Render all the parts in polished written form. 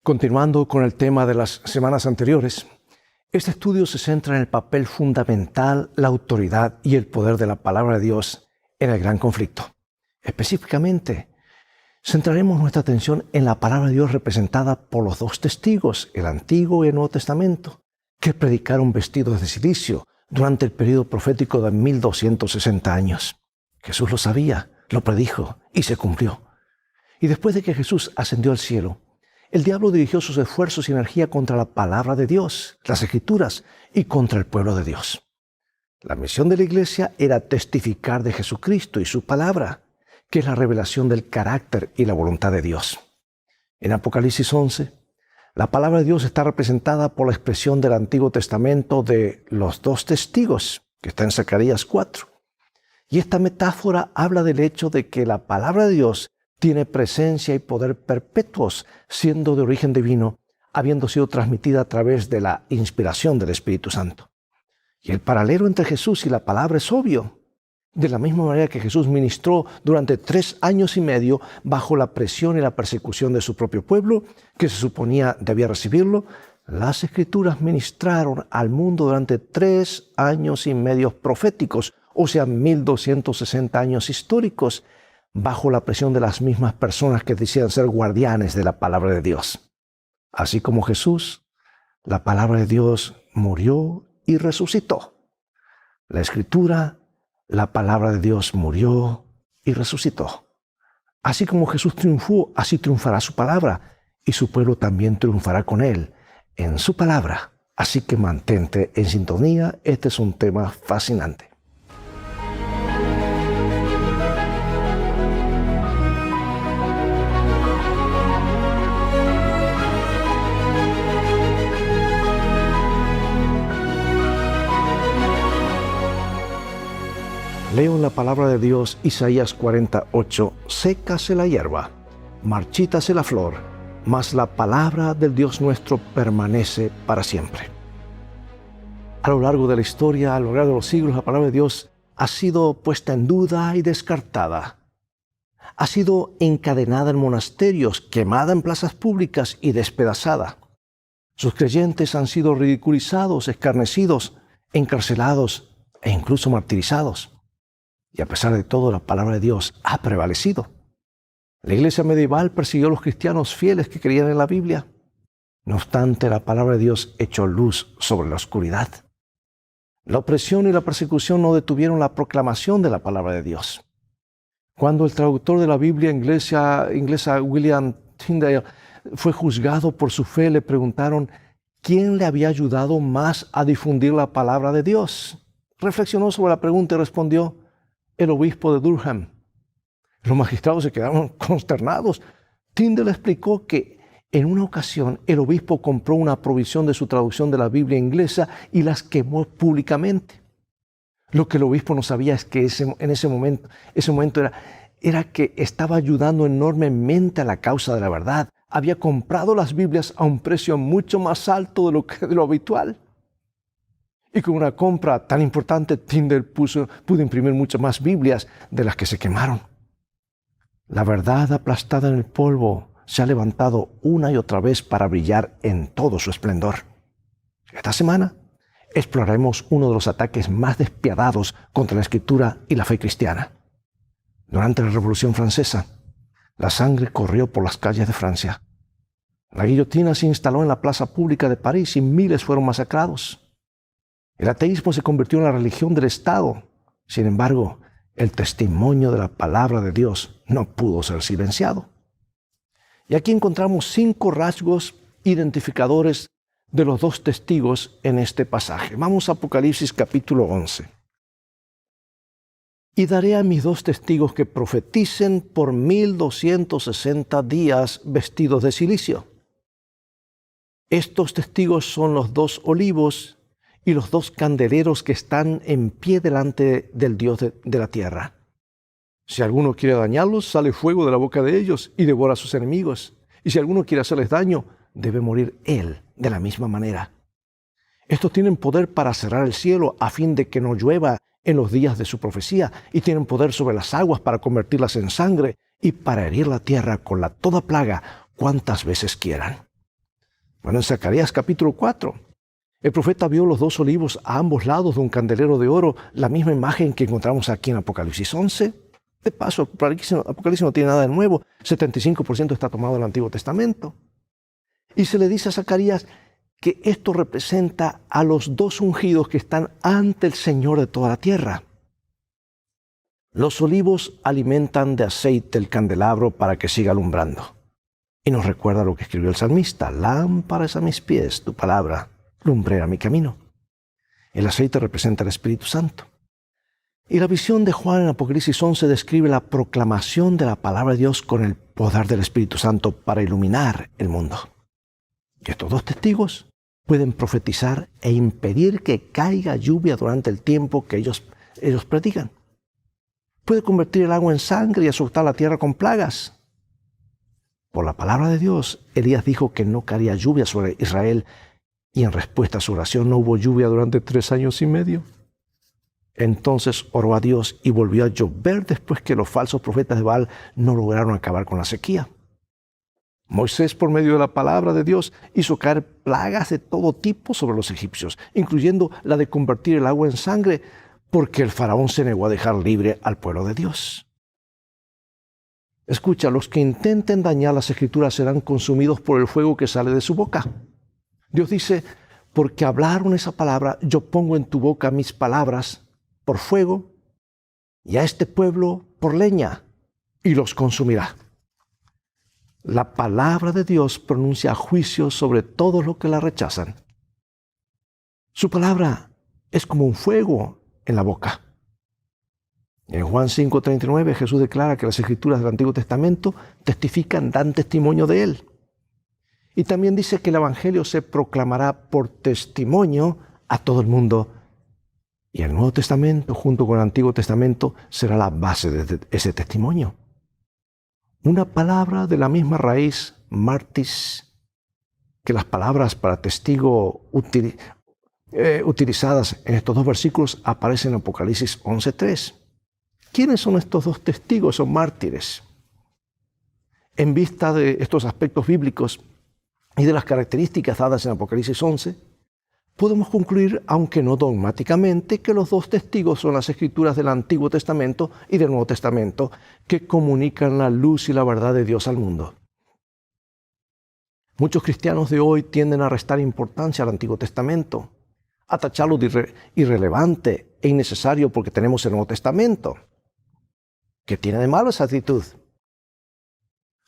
Continuando con el tema de las semanas anteriores, este estudio se centra en el papel fundamental, la autoridad y el poder de la palabra de Dios en el gran conflicto. Específicamente, centraremos nuestra atención en la palabra de Dios representada por los dos testigos, el Antiguo y el Nuevo Testamento, que predicaron vestidos de silicio durante el período profético de 1260 años. Jesús lo sabía, lo predijo y se cumplió. Y después de que Jesús ascendió al cielo, el diablo dirigió sus esfuerzos y energía contra la palabra de Dios, las Escrituras y contra el pueblo de Dios. La misión de la iglesia era testificar de Jesucristo y su palabra, que es la revelación del carácter y la voluntad de Dios. En Apocalipsis 11, la palabra de Dios está representada por la expresión del Antiguo Testamento de los dos testigos, que está en Zacarías 4. Y esta metáfora habla del hecho de que la palabra de Dios tiene presencia y poder perpetuos, siendo de origen divino, habiendo sido transmitida a través de la inspiración del Espíritu Santo. Y el paralelo entre Jesús y la palabra es obvio. De la misma manera que Jesús ministró durante 3 años y medio bajo la presión y la persecución de su propio pueblo, que se suponía debía recibirlo, las Escrituras ministraron al mundo durante 3 años y medio proféticos, o sea, 1260 años históricos, bajo la presión de las mismas personas que decían ser guardianes de la palabra de Dios. Así como Jesús, la palabra de Dios murió y resucitó. La Escritura, la palabra de Dios murió y resucitó. Así como Jesús triunfó, así triunfará su palabra, y su pueblo también triunfará con él en su palabra. Así que mantente en sintonía, este es un tema fascinante. Leo en la palabra de Dios Isaías 48, sécase la hierba, marchítase la flor, mas la palabra del Dios nuestro permanece para siempre. A lo largo de la historia, a lo largo de los siglos, la palabra de Dios ha sido puesta en duda y descartada. Ha sido encadenada en monasterios, quemada en plazas públicas y despedazada. Sus creyentes han sido ridiculizados, escarnecidos, encarcelados e incluso martirizados. Y a pesar de todo, la palabra de Dios ha prevalecido. La iglesia medieval persiguió a los cristianos fieles que creían en la Biblia. No obstante, la palabra de Dios echó luz sobre la oscuridad. La opresión y la persecución no detuvieron la proclamación de la palabra de Dios. Cuando el traductor de la Biblia inglesa William Tyndale fue juzgado por su fe, le preguntaron quién le había ayudado más a difundir la palabra de Dios. Reflexionó sobre la pregunta y respondió: el obispo de Durham. Los magistrados se quedaron consternados. Tyndale explicó que en una ocasión el obispo compró una provisión de su traducción de la Biblia inglesa y las quemó públicamente. Lo que el obispo no sabía es que en ese momento era que estaba ayudando enormemente a la causa de la verdad. Había comprado las Biblias a un precio mucho más alto de lo habitual. Y con una compra tan importante, Tyndale pudo imprimir muchas más Biblias de las que se quemaron. La verdad aplastada en el polvo se ha levantado una y otra vez para brillar en todo su esplendor. Esta semana exploraremos uno de los ataques más despiadados contra la Escritura y la fe cristiana. Durante la Revolución Francesa, la sangre corrió por las calles de Francia. La guillotina se instaló en la plaza pública de París y miles fueron masacrados. El ateísmo se convirtió en la religión del Estado. Sin embargo, el testimonio de la palabra de Dios no pudo ser silenciado. Y aquí encontramos 5 rasgos identificadores de los dos testigos en este pasaje. Vamos a Apocalipsis capítulo 11. Y daré a mis 2 testigos que profeticen por 1260 días vestidos de silicio. Estos testigos son los 2 olivos y los 2 candeleros que están en pie delante del Dios de la tierra. Si alguno quiere dañarlos, sale fuego de la boca de ellos y devora a sus enemigos. Y si alguno quiere hacerles daño, debe morir él de la misma manera. Estos tienen poder para cerrar el cielo a fin de que no llueva en los días de su profecía, y tienen poder sobre las aguas para convertirlas en sangre y para herir la tierra con toda plaga cuantas veces quieran. Bueno, en Zacarías capítulo 4, el profeta vio los dos olivos a ambos lados de un candelero de oro, la misma imagen que encontramos aquí en Apocalipsis 11. De paso, Apocalipsis no tiene nada de nuevo, 75% está tomado del Antiguo Testamento. Y se le dice a Zacarías que esto representa a los dos ungidos que están ante el Señor de toda la tierra. Los olivos alimentan de aceite el candelabro para que siga alumbrando. Y nos recuerda lo que escribió el salmista: lámpara es a mis pies tu palabra, lumbrera mi camino. El aceite representa el Espíritu Santo. Y la visión de Juan en Apocalipsis 11 describe la proclamación de la palabra de Dios con el poder del Espíritu Santo para iluminar el mundo. Y estos dos testigos pueden profetizar e impedir que caiga lluvia durante el tiempo que ellos predican. Puede convertir el agua en sangre y azotar la tierra con plagas. Por la palabra de Dios, Elías dijo que no caería lluvia sobre Israel, y en respuesta a su oración no hubo lluvia durante 3 años y medio. Entonces oró a Dios y volvió a llover después que los falsos profetas de Baal no lograron acabar con la sequía. Moisés, por medio de la palabra de Dios, hizo caer plagas de todo tipo sobre los egipcios, incluyendo la de convertir el agua en sangre, porque el faraón se negó a dejar libre al pueblo de Dios. Escucha, los que intenten dañar las Escrituras serán consumidos por el fuego que sale de su boca. Dios dice: porque hablaron esa palabra, yo pongo en tu boca mis palabras por fuego, y a este pueblo por leña, y los consumirá. La palabra de Dios pronuncia juicio sobre todos los que la rechazan. Su palabra es como un fuego en la boca. En Juan 5:39 Jesús declara que las Escrituras del Antiguo Testamento testifican, dan testimonio de Él. Y también dice que el Evangelio se proclamará por testimonio a todo el mundo. Y el Nuevo Testamento, junto con el Antiguo Testamento, será la base de ese testimonio. Una palabra de la misma raíz, martis, que las palabras para testigo utilizadas en estos dos versículos aparecen en Apocalipsis 11:3. ¿Quiénes son estos dos testigos o mártires? En vista de estos aspectos bíblicos y de las características dadas en Apocalipsis 11, podemos concluir, aunque no dogmáticamente, que los dos testigos son las Escrituras del Antiguo Testamento y del Nuevo Testamento, que comunican la luz y la verdad de Dios al mundo. Muchos cristianos de hoy tienden a restar importancia al Antiguo Testamento, a tacharlo de irrelevante e innecesario porque tenemos el Nuevo Testamento. ¿Qué tiene de malo esa actitud?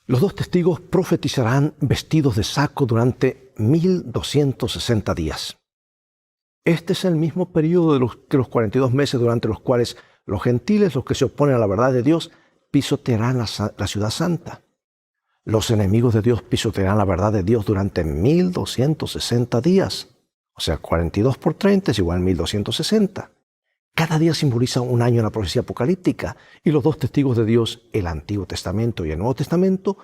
Los dos testigos profetizarán vestidos de saco durante 1260 días. Este es el mismo periodo que los 42 meses durante los cuales los gentiles, los que se oponen a la verdad de Dios, pisotearán la ciudad santa. Los enemigos de Dios pisotearán la verdad de Dios durante 1260 días. O sea, 42 por 30 es igual a 1260. Cada día simboliza un año en la profecía apocalíptica, y los dos testigos de Dios, el Antiguo Testamento y el Nuevo Testamento,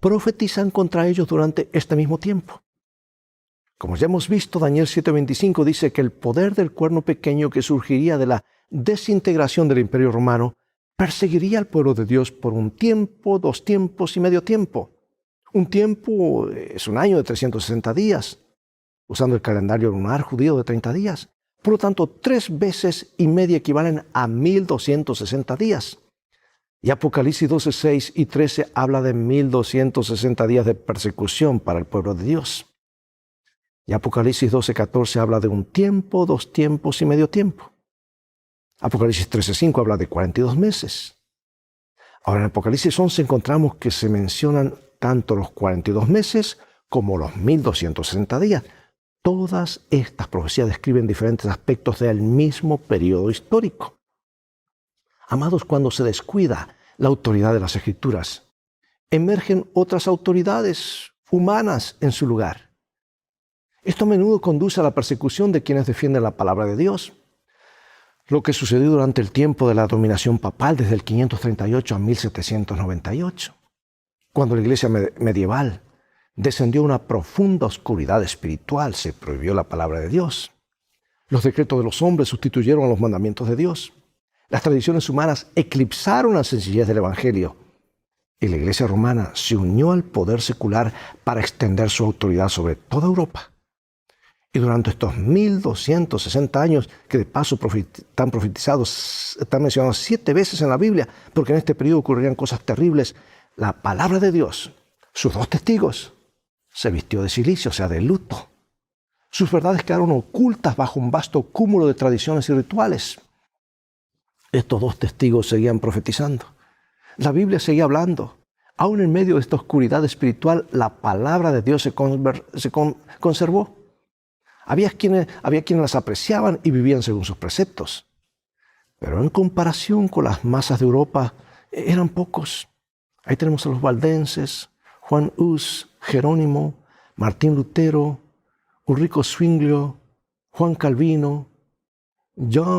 profetizan contra ellos durante este mismo tiempo. Como ya hemos visto, Daniel 7:25 dice que el poder del cuerno pequeño que surgiría de la desintegración del Imperio Romano perseguiría al pueblo de Dios por un tiempo, 2 tiempos y medio tiempo. Un tiempo es un año de 360 días, usando el calendario lunar judío de 30 días. Por lo tanto, 3 veces y media equivalen a 1260 días. Y Apocalipsis 12:6 y 13 habla de 1260 días de persecución para el pueblo de Dios. Y Apocalipsis 12:14 habla de un tiempo, 2 tiempos y medio tiempo. Apocalipsis 13:5 habla de 42 meses. Ahora en Apocalipsis 11 encontramos que se mencionan tanto los 42 meses como los 1260 días. Todas estas profecías describen diferentes aspectos del mismo periodo histórico. Amados, cuando se descuida la autoridad de las Escrituras, emergen otras autoridades humanas en su lugar. Esto a menudo conduce a la persecución de quienes defienden la palabra de Dios. Lo que sucedió durante el tiempo de la dominación papal desde el 538 a 1798, cuando la iglesia medieval descendió una profunda oscuridad espiritual, se prohibió la palabra de Dios. Los decretos de los hombres sustituyeron a los mandamientos de Dios. Las tradiciones humanas eclipsaron la sencillez del Evangelio. y la Iglesia romana se unió al poder secular para extender su autoridad sobre toda Europa. Y durante estos 1260 años, que de paso están profetizados, están mencionados 7 veces en la Biblia, porque en este periodo ocurrirían cosas terribles, la palabra de Dios, sus 2 testigos, se vistió de silicio, o sea, de luto. Sus verdades quedaron ocultas bajo un vasto cúmulo de tradiciones y rituales. Estos 2 testigos seguían profetizando. La Biblia seguía hablando. Aún en medio de esta oscuridad espiritual, la palabra de Dios se conservó. Había quienes las apreciaban y vivían según sus preceptos. Pero en comparación con las masas de Europa, eran pocos. Ahí tenemos a los valdenses, Juan Hus, Jerónimo, Martín Lutero, Ulrico Zwinglio, Juan Calvino,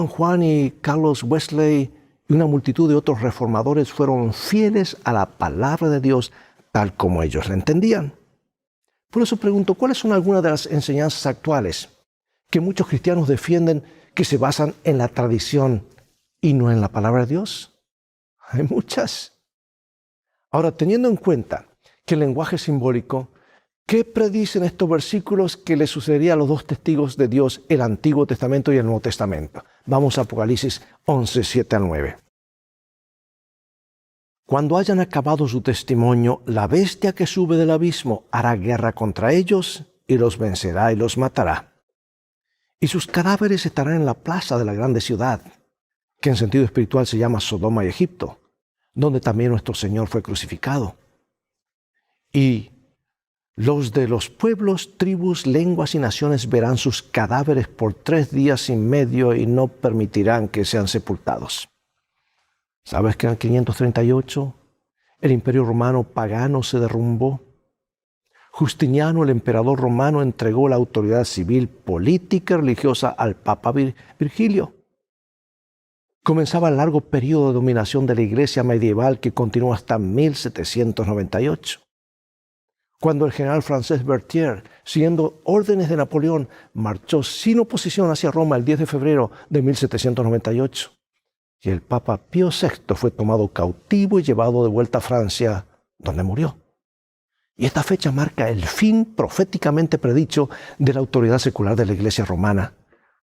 Juan y Carlos Wesley y una multitud de otros reformadores fueron fieles a la palabra de Dios tal como ellos la entendían. Por eso pregunto, ¿cuáles son algunas de las enseñanzas actuales que muchos cristianos defienden que se basan en la tradición y no en la palabra de Dios? Hay muchas. Ahora, teniendo en cuenta que el lenguaje es simbólico, ¿qué predicen estos versículos que le sucedería a los 2 testigos de Dios, el Antiguo Testamento y el Nuevo Testamento? Vamos a Apocalipsis 11, 7 al 9. Cuando hayan acabado su testimonio, la bestia que sube del abismo hará guerra contra ellos y los vencerá y los matará. Y sus cadáveres estarán en la plaza de la grande ciudad, que en sentido espiritual se llama Sodoma y Egipto, donde también nuestro Señor fue crucificado. Y los de los pueblos, tribus, lenguas y naciones verán sus cadáveres por 3 días y medio y no permitirán que sean sepultados. ¿Sabes que en el 538 el imperio romano pagano se derrumbó? Justiniano, el emperador romano, entregó la autoridad civil, política y religiosa al Papa Virgilio. Comenzaba el largo periodo de dominación de la Iglesia medieval que continuó hasta 1798. Cuando el general francés Berthier, siguiendo órdenes de Napoleón, marchó sin oposición hacia Roma el 10 de febrero de 1798. Y el Papa Pío VI fue tomado cautivo y llevado de vuelta a Francia, donde murió. Y esta fecha marca el fin proféticamente predicho de la autoridad secular de la Iglesia romana.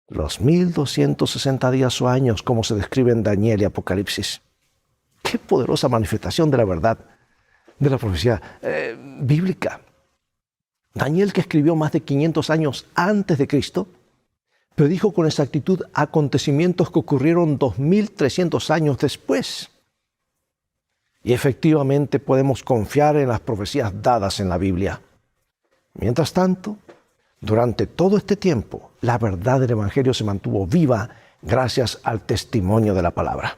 Los 1260 días o años, como se describe en Daniel y Apocalipsis. ¡Qué poderosa manifestación de la verdad de la profecía bíblica! Daniel, que escribió más de 500 años antes de Cristo, predijo con exactitud acontecimientos que ocurrieron 2300 años después. Y efectivamente podemos confiar en las profecías dadas en la Biblia. Mientras tanto, durante todo este tiempo, la verdad del Evangelio se mantuvo viva gracias al testimonio de la palabra.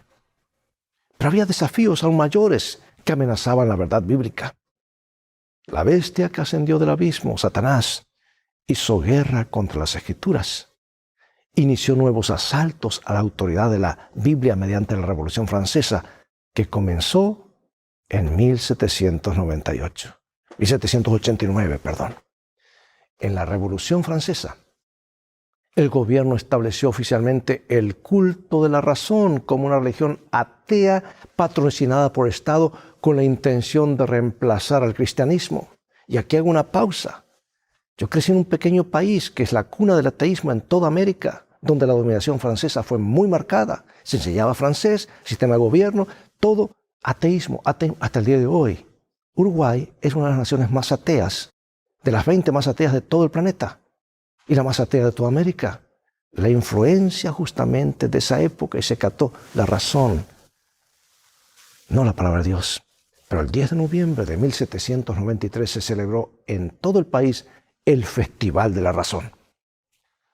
Pero había desafíos aún mayores que amenazaban la verdad bíblica. La bestia que ascendió del abismo, Satanás, hizo guerra contra las Escrituras. Inició nuevos asaltos a la autoridad de la Biblia mediante la Revolución Francesa, que comenzó en 1789. En la Revolución Francesa, el gobierno estableció oficialmente el culto de la razón como una religión atea patrocinada por el Estado con la intención de reemplazar al cristianismo. Y aquí hago una pausa. Yo crecí en un pequeño país que es la cuna del ateísmo en toda América, donde la dominación francesa fue muy marcada. Se enseñaba francés, sistema de gobierno, todo ateísmo, hasta el día de hoy. Uruguay es una de las naciones más ateas, de las 20 más ateas de todo el planeta, y la más atea de toda América. La influencia justamente de esa época, y se cató la razón, no la palabra de Dios. Pero el 10 de noviembre de 1793 se celebró en todo el país el Festival de la Razón.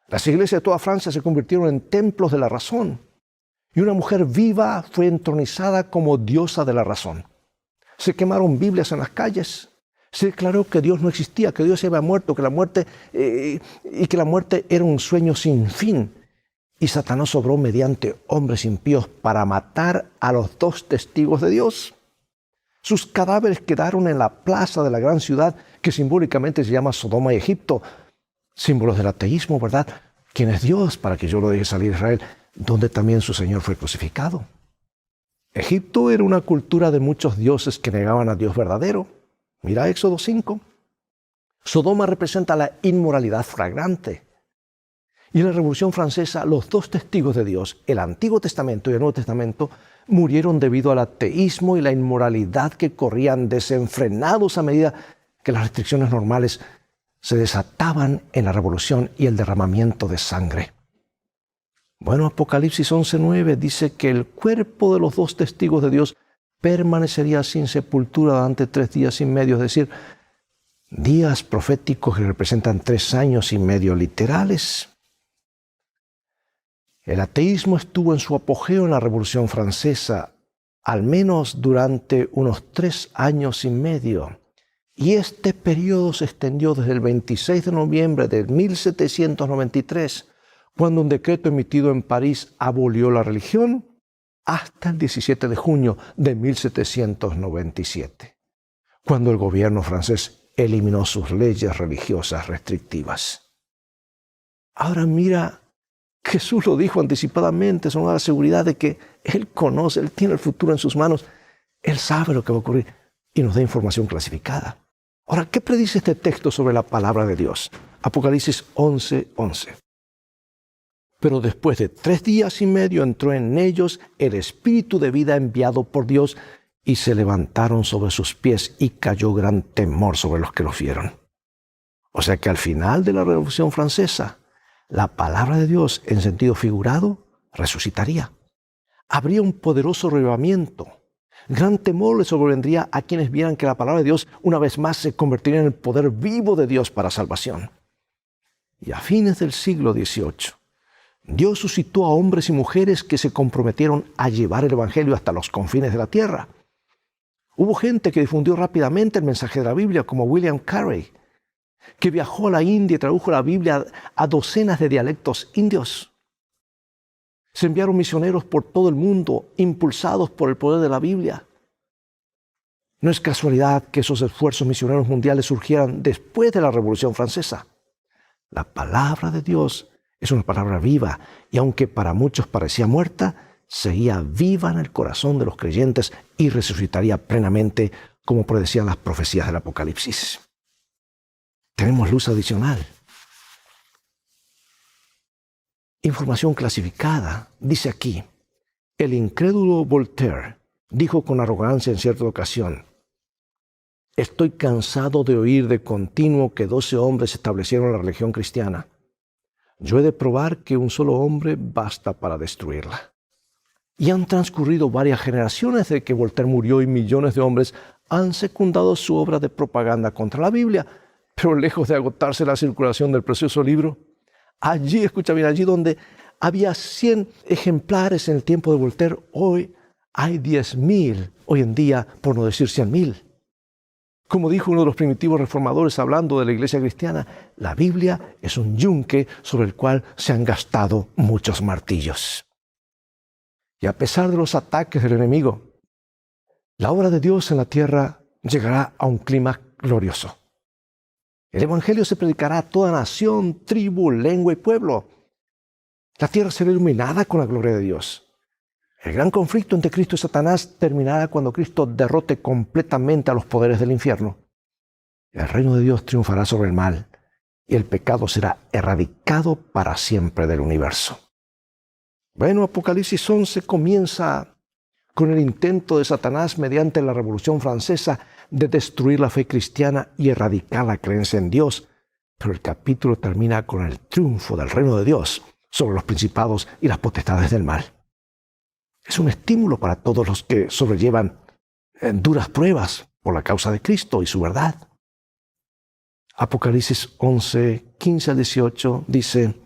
Las iglesias de toda Francia se convirtieron en templos de la razón, y una mujer viva fue entronizada como diosa de la razón. Se quemaron Biblias en las calles, se declaró que Dios no existía, que Dios se había muerto, que la muerte era un sueño sin fin. Y Satanás obró mediante hombres impíos para matar a los 2 testigos de Dios. Sus cadáveres quedaron en la plaza de la gran ciudad que simbólicamente se llama Sodoma y Egipto, símbolos del ateísmo, ¿verdad? ¿Quién es Dios para que yo lo deje salir de Israel? Donde también su Señor fue crucificado. Egipto era una cultura de muchos dioses que negaban a Dios verdadero. Mira Éxodo 5. Sodoma representa la inmoralidad flagrante. Y en la Revolución Francesa, los dos testigos de Dios, el Antiguo Testamento y el Nuevo Testamento, murieron debido al ateísmo y la inmoralidad que corrían desenfrenados a medida que las restricciones normales se desataban en la Revolución y el derramamiento de sangre. Bueno, Apocalipsis 11:9 dice que el cuerpo de los dos testigos de Dios permanecería sin sepultura durante 3 días y medio, es decir, días proféticos que representan 3 años y medio literales. El ateísmo estuvo en su apogeo en la Revolución Francesa, al menos durante unos 3 años y medio. Y este periodo se extendió desde el 26 de noviembre de 1793, cuando un decreto emitido en París abolió la religión, hasta el 17 de junio de 1797, cuando el gobierno francés eliminó sus leyes religiosas restrictivas. Ahora mira, Jesús lo dijo anticipadamente, eso nos da la seguridad de que Él conoce, Él tiene el futuro en sus manos, Él sabe lo que va a ocurrir y nos da información clasificada. Ahora, ¿qué predice este texto sobre la palabra de Dios? Apocalipsis 11:11. Pero después de 3 días y medio entró en ellos el espíritu de vida enviado por Dios y se levantaron sobre sus pies y cayó gran temor sobre los que los vieron. O sea que al final de la Revolución Francesa, la palabra de Dios, en sentido figurado, resucitaría. Habría un poderoso revivamiento. Gran temor le sobrevendría a quienes vieran que la palabra de Dios una vez más se convertiría en el poder vivo de Dios para salvación. Y a fines del siglo XVIII, Dios suscitó a hombres y mujeres que se comprometieron a llevar el Evangelio hasta los confines de la tierra. Hubo gente que difundió rápidamente el mensaje de la Biblia, como William Carey, que viajó a la India y tradujo la Biblia a docenas de dialectos indios. Se enviaron misioneros por todo el mundo, impulsados por el poder de la Biblia. No es casualidad que esos esfuerzos misioneros mundiales surgieran después de la Revolución Francesa. La palabra de Dios es una palabra viva, y aunque para muchos parecía muerta, seguía viva en el corazón de los creyentes y resucitaría plenamente, como predecían las profecías del Apocalipsis. Tenemos luz adicional. Información clasificada. Dice aquí, el incrédulo Voltaire dijo con arrogancia en cierta ocasión: estoy cansado de oír de continuo que 12 hombres establecieron la religión cristiana. Yo he de probar que un solo hombre basta para destruirla. Y han transcurrido varias generaciones desde que Voltaire murió y millones de hombres han secundado su obra de propaganda contra la Biblia. Pero lejos de agotarse la circulación del precioso libro, allí, escucha bien, allí donde había 100 ejemplares en el tiempo de Voltaire, hoy hay 10.000, hoy en día, por no decir 100.000. Como dijo uno de los primitivos reformadores hablando de la iglesia cristiana, la Biblia es un yunque sobre el cual se han gastado muchos martillos. Y a pesar de los ataques del enemigo, la obra de Dios en la tierra llegará a un clima glorioso. El Evangelio se predicará a toda nación, tribu, lengua y pueblo. La tierra será iluminada con la gloria de Dios. El gran conflicto entre Cristo y Satanás terminará cuando Cristo derrote completamente a los poderes del infierno. El reino de Dios triunfará sobre el mal y el pecado será erradicado para siempre del universo. Bueno, Apocalipsis 11 comienza con el intento de Satanás mediante la Revolución Francesa de destruir la fe cristiana y erradicar la creencia en Dios. Pero el capítulo termina con el triunfo del reino de Dios sobre los principados y las potestades del mal. Es un estímulo para todos los que sobrellevan duras pruebas por la causa de Cristo y su verdad. Apocalipsis 11, 15 al 18 dice: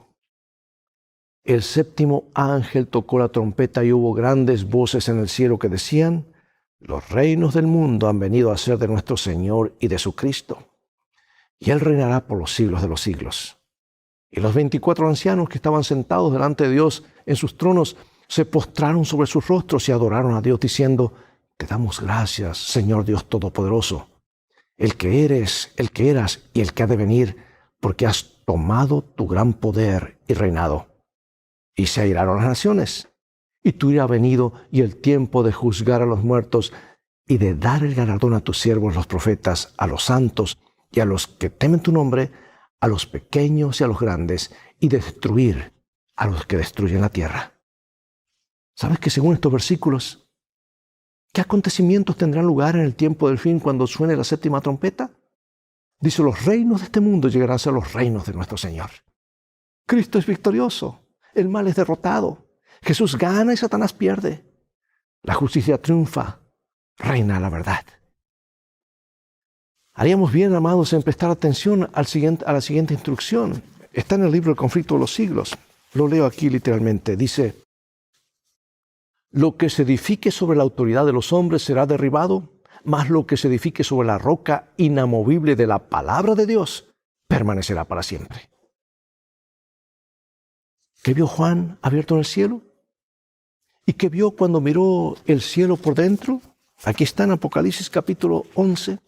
el séptimo ángel tocó la trompeta y hubo grandes voces en el cielo que decían: los reinos del mundo han venido a ser de nuestro Señor y de su Cristo, y Él reinará por los siglos de los siglos. Y los 24 ancianos que estaban sentados delante de Dios en sus tronos se postraron sobre sus rostros y adoraron a Dios diciendo: te damos gracias, Señor Dios Todopoderoso, el que eres, el que eras y el que ha de venir, porque has tomado tu gran poder y reinado. Y se airaron las naciones, y tu ira ha venido, y el tiempo de juzgar a los muertos y de dar el galardón a tus siervos los profetas, a los santos y a los que temen tu nombre, a los pequeños y a los grandes, y destruir a los que destruyen la tierra. ¿Sabes que según estos versículos, qué acontecimientos tendrán lugar en el tiempo del fin cuando suene la séptima trompeta? Dice, los reinos de este mundo llegarán a ser los reinos de nuestro Señor. Cristo es victorioso, el mal es derrotado, Jesús gana y Satanás pierde. La justicia triunfa, reina la verdad. Haríamos bien, amados, en prestar atención a la siguiente instrucción. Está en el libro El conflicto de los siglos. Lo leo aquí literalmente. Dice, lo que se edifique sobre la autoridad de los hombres será derribado, mas lo que se edifique sobre la roca inamovible de la palabra de Dios permanecerá para siempre. ¿Qué vio Juan abierto en el cielo? ¿Y qué vio cuando miró el cielo por dentro? Aquí está en Apocalipsis capítulo 11.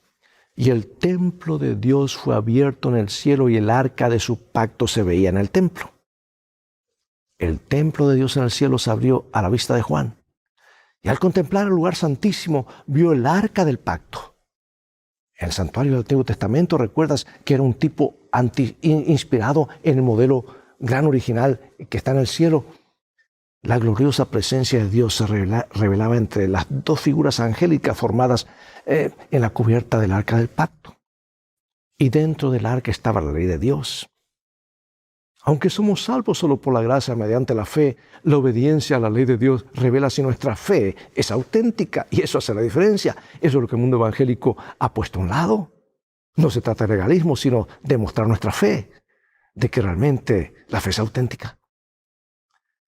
Y el templo de Dios fue abierto en el cielo y el arca de su pacto se veía en el templo. El templo de Dios en el cielo se abrió a la vista de Juan. Y al contemplar el lugar santísimo, vio el arca del pacto. En el santuario del Antiguo Testamento, recuerdas que era un tipo inspirado en el modelo gran original que está en el cielo. La gloriosa presencia de Dios se revelaba entre las dos figuras angélicas formadas en la cubierta del arca del pacto. Y dentro del arca estaba la ley de Dios. Aunque somos salvos solo por la gracia mediante la fe, la obediencia a la ley de Dios revela si nuestra fe es auténtica, y eso hace la diferencia. Eso es lo que el mundo evangélico ha puesto a un lado. No se trata de legalismo, sino de mostrar nuestra fe, de que realmente la fe es auténtica.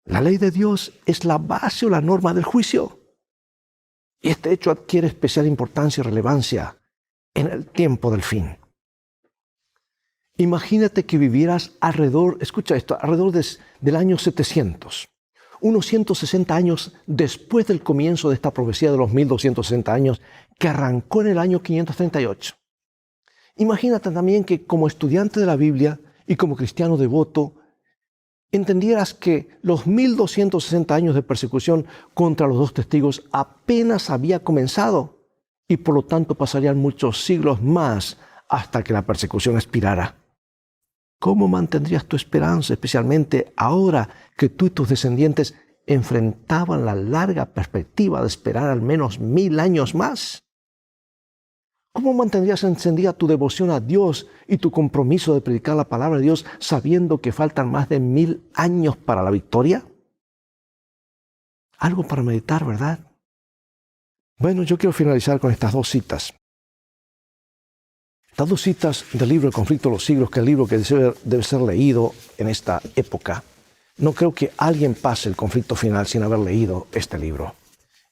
La ley de Dios es la base o la norma del juicio. Y este hecho adquiere especial importancia y relevancia en el tiempo del fin. Imagínate que vivieras alrededor, escucha esto, alrededor del año 700, unos 160 años después del comienzo de esta profecía de los 1260 años que arrancó en el año 538. Imagínate también que como estudiante de la Biblia y como cristiano devoto, entendieras que los 1260 años de persecución contra los dos testigos apenas había comenzado y por lo tanto pasarían muchos siglos más hasta que la persecución expirara. ¿Cómo mantendrías tu esperanza, especialmente ahora que tú y tus descendientes enfrentaban la larga perspectiva de esperar al menos 1000 años más? ¿Cómo mantendrías encendida tu devoción a Dios y tu compromiso de predicar la palabra de Dios sabiendo que faltan más de 1000 años para la victoria? Algo para meditar, ¿verdad? Bueno, yo quiero finalizar con estas dos citas. Estas dos citas del libro El conflicto de los siglos, que es el libro que debe ser leído en esta época. No creo que alguien pase el conflicto final sin haber leído este libro.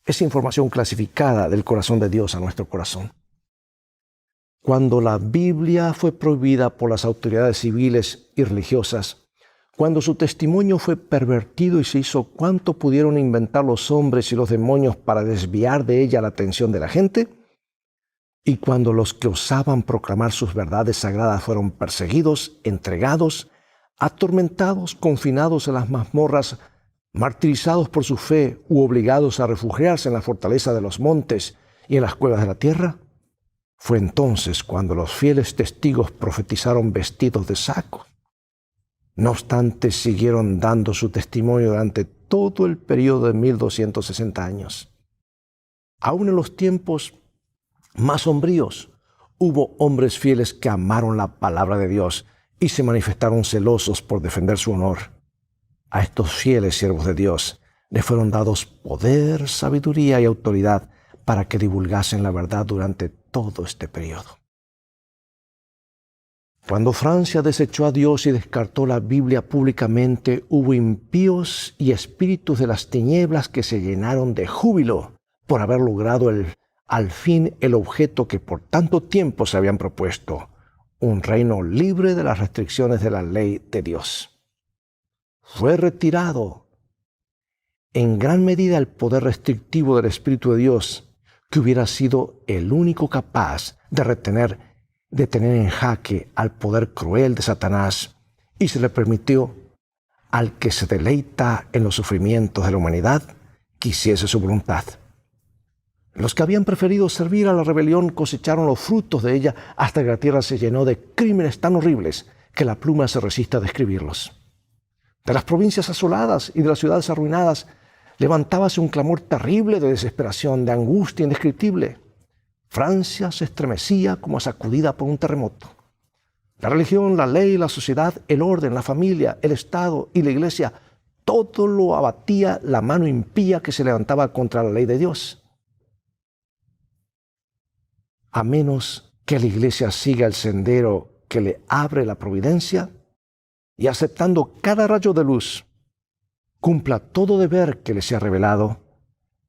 Es información clasificada del corazón de Dios a nuestro corazón. Cuando la Biblia fue prohibida por las autoridades civiles y religiosas, cuando su testimonio fue pervertido y se hizo cuanto pudieron inventar los hombres y los demonios para desviar de ella la atención de la gente, y cuando los que osaban proclamar sus verdades sagradas fueron perseguidos, entregados, atormentados, confinados en las mazmorras, martirizados por su fe u obligados a refugiarse en la fortaleza de los montes y en las cuevas de la tierra, fue entonces cuando los fieles testigos profetizaron vestidos de saco. No obstante, siguieron dando su testimonio durante todo el periodo de 1260 años. Aún en los tiempos más sombríos, hubo hombres fieles que amaron la palabra de Dios y se manifestaron celosos por defender su honor. A estos fieles siervos de Dios les fueron dados poder, sabiduría y autoridad para que divulgasen la verdad durante todo este periodo. Cuando Francia desechó a Dios y descartó la Biblia públicamente, hubo impíos y espíritus de las tinieblas que se llenaron de júbilo por haber logrado al fin el objeto que por tanto tiempo se habían propuesto, un reino libre de las restricciones de la ley de Dios. Fue retirado en gran medida el poder restrictivo del Espíritu de Dios, que hubiera sido el único capaz de tener en jaque al poder cruel de Satanás, y se le permitió al que se deleita en los sufrimientos de la humanidad quisiese su voluntad. Los que habían preferido servir a la rebelión cosecharon los frutos de ella hasta que la tierra se llenó de crímenes tan horribles que la pluma se resiste a describirlos. De las provincias asoladas y de las ciudades arruinadas levantábase un clamor terrible de desesperación, de angustia indescriptible. Francia se estremecía como sacudida por un terremoto. La religión, la ley, la sociedad, el orden, la familia, el Estado y la Iglesia, todo lo abatía la mano impía que se levantaba contra la ley de Dios. A menos que la Iglesia siga el sendero que le abre la providencia y aceptando cada rayo de luz, cumpla todo deber que le sea revelado,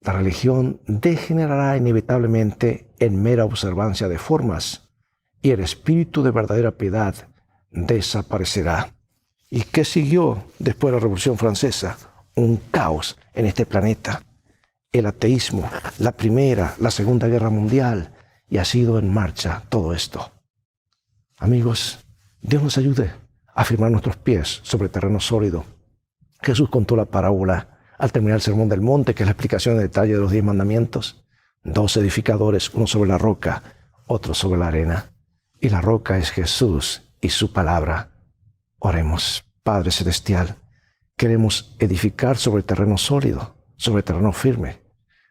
la religión degenerará inevitablemente en mera observancia de formas y el espíritu de verdadera piedad desaparecerá. ¿Y qué siguió después de la Revolución Francesa? Un caos en este planeta. El ateísmo, la Primera, la Segunda Guerra Mundial, y ha sido en marcha todo esto. Amigos, Dios nos ayude a firmar nuestros pies sobre terreno sólido. Jesús contó la parábola al terminar el Sermón del Monte, que es la explicación en detalle de los 10 mandamientos. 2 edificadores, uno sobre la roca, otro sobre la arena. Y la roca es Jesús y su palabra. Oremos. Padre Celestial, queremos edificar sobre terreno sólido, sobre terreno firme.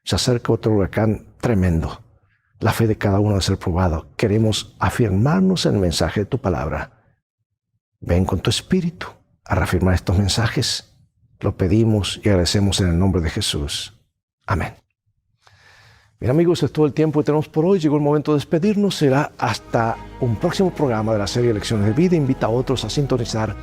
Se acerca otro huracán tremendo. La fe de cada uno debe ser probado. Queremos afirmarnos en el mensaje de tu palabra. Ven con tu espíritu a reafirmar estos mensajes. Lo pedimos y agradecemos en el nombre de Jesús. Amén. Bien amigos, es todo el tiempo que tenemos por hoy. Llegó el momento de despedirnos. Será hasta un próximo programa de la serie Lecciones de Vida. Invita a otros a sintonizar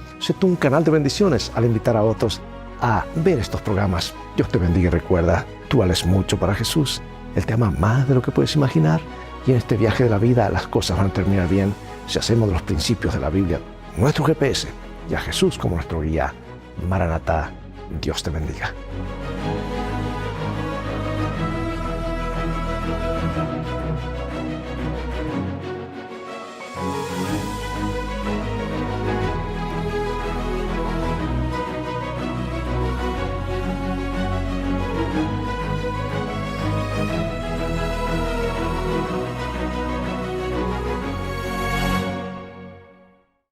un canal de bendiciones al invitar a otros a ver estos programas. Dios te bendiga y recuerda, tú vales mucho para Jesús. Él te ama más de lo que puedes imaginar. Y en este viaje de la vida las cosas van a terminar bien si hacemos de los principios de la Biblia nuestro GPS y a Jesús como nuestro guía. Maranatá. Dios te bendiga.